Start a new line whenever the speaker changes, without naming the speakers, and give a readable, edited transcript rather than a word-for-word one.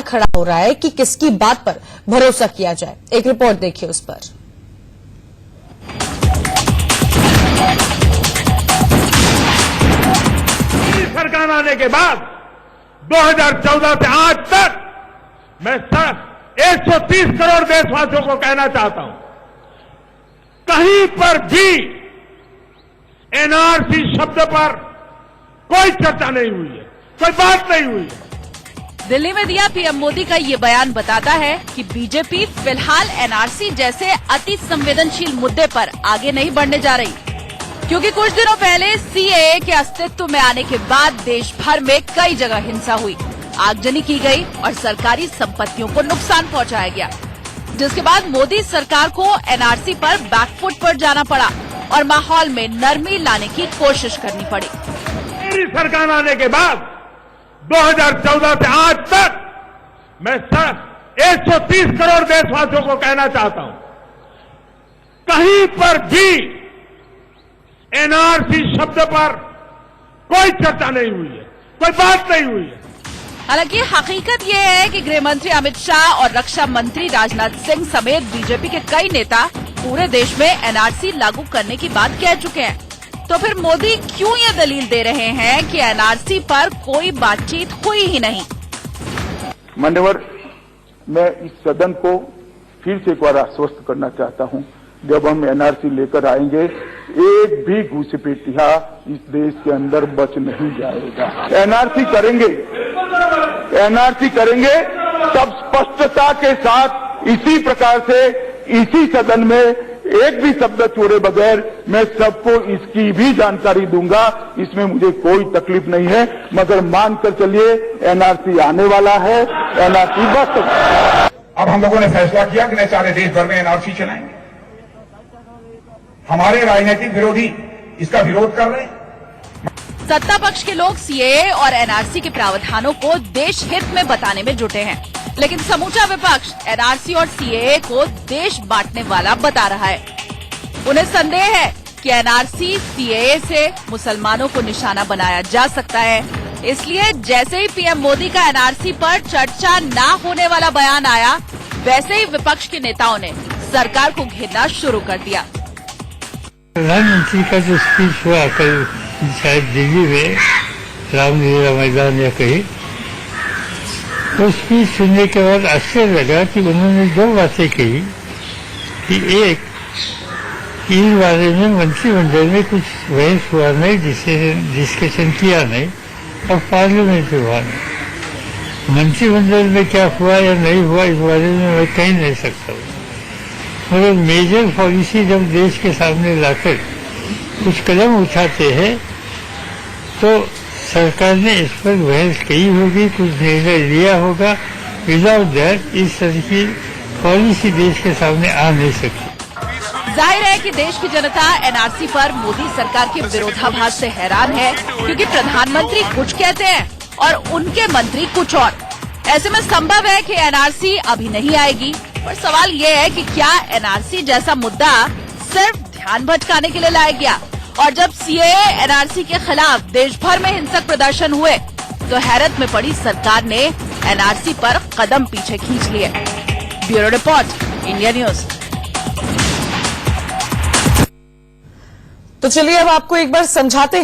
सवाल खड़ा हो रहा है कि किसकी बात पर भरोसा किया जाए। एक रिपोर्ट देखिए उस पर।
सरकार आने के बाद 2014 से आज तक मैं 130 करोड़ देशवासियों को कहना चाहता हूं, कहीं पर भी एनआरसी शब्द पर कोई चर्चा नहीं हुई है, कोई बात नहीं हुई है।
दिल्ली में दिया पीएम मोदी का ये बयान बताता है कि बीजेपी फिलहाल एनआरसी जैसे अति संवेदनशील मुद्दे पर आगे नहीं बढ़ने जा रही, क्योंकि कुछ दिनों पहले सीएए के अस्तित्व में आने के बाद देश भर में कई जगह हिंसा हुई, आगजनी की गई और सरकारी संपत्तियों को नुकसान पहुंचाया गया, जिसके बाद मोदी सरकार को एनआरसी पर बैकफुट पर जाना पड़ा और माहौल में नरमी लाने की कोशिश करनी पड़ी।
मेरी सरकार आने के बाद 2014 से आज तक मैं 130 करोड़ देशवासियों को कहना चाहता हूं, कहीं पर भी एनआरसी शब्द पर कोई चर्चा नहीं हुई है, कोई बात नहीं हुई है।
हालांकि हकीकत ये है कि गृह मंत्री अमित शाह और रक्षा मंत्री राजनाथ सिंह समेत बीजेपी के कई नेता पूरे देश में एनआरसी लागू करने की बात कह चुके हैं। तो फिर मोदी क्यों ये दलील दे रहे हैं कि एनआरसी पर कोई बातचीत हुई ही नहीं?
मान्यवर, मैं इस सदन को फिर से एक बार आश्वस्त करना चाहता हूं, जब हम एनआरसी लेकर आएंगे एक भी घुसपैठिया इस देश के अंदर बच नहीं जाएगा। एनआरसी करेंगे तब स्पष्टता के साथ इसी प्रकार से इसी सदन में एक भी शब्द छोड़े बगैर मैं सबको इसकी भी जानकारी दूंगा। इसमें मुझे कोई तकलीफ नहीं है, मगर मानकर चलिए एनआरसी आने वाला है, एनआरसी बस।
अब हम लोगों ने फैसला किया कि नहीं, सारे देश भर में एनआरसी चलाएंगे। हमारे राजनीतिक विरोधी इसका विरोध कर रहे हैं।
सत्ता पक्ष के लोग सीएए और एनआरसी के प्रावधानों को देश हित में बताने में जुटे हैं, लेकिन समूचा विपक्ष एनआरसी और सीएए को देश बांटने वाला बता रहा है। उन्हें संदेह है कि एनआरसी सीएए से मुसलमानों को निशाना बनाया जा सकता है, इसलिए जैसे ही पीएम मोदी का एनआरसी पर चर्चा न होने वाला बयान आया, वैसे ही विपक्ष के नेताओं ने सरकार को घेरना शुरू कर दिया।
प्रधानमंत्री का जो स्पीच हुआ कल शायद दिल्ली में रामलीला मैदान या कहीं, तो स्पीच सुनने के बाद आश्चर्य लगा कि उन्होंने दो बातें कही कि एक, इस बारे में मंत्रिमंडल में कुछ बहस हुआ नहीं, जिसे डिस्कशन किया नहीं, और पार्लियामेंट में हुआ नहीं। मंत्रिमंडल में क्या हुआ या नहीं हुआ इस बारे में मैं कह नहीं सकता हूँ, मगर मेजर पॉलिसी जब देश के सामने लाकर कुछ कदम उठाते हैं तो सरकार ने इस पर बहस की होगी, कुछ निर्णय लिया होगा। विदाउट दैट इस तरह की पॉलिसी देश के सामने आ नहीं सकती।
जाहिर है कि देश की जनता एनआरसी पर मोदी सरकार के विरोधाभास से हैरान है, क्योंकि प्रधानमंत्री कुछ कहते हैं और उनके मंत्री कुछ और। ऐसे में संभव है कि एनआरसी अभी नहीं आएगी, पर सवाल ये है कि क्या एनआरसी जैसा मुद्दा सिर्फ ध्यान भटकाने के लिए लाया गया? और जब सीएए एनआरसी के खिलाफ देश भर में हिंसक प्रदर्शन हुए तो हैरत में पड़ी सरकार ने एनआरसी पर कदम पीछे खींच लिए। Bureau report, India news.
तो चलिए अब आपको एक बार समझाते हैं।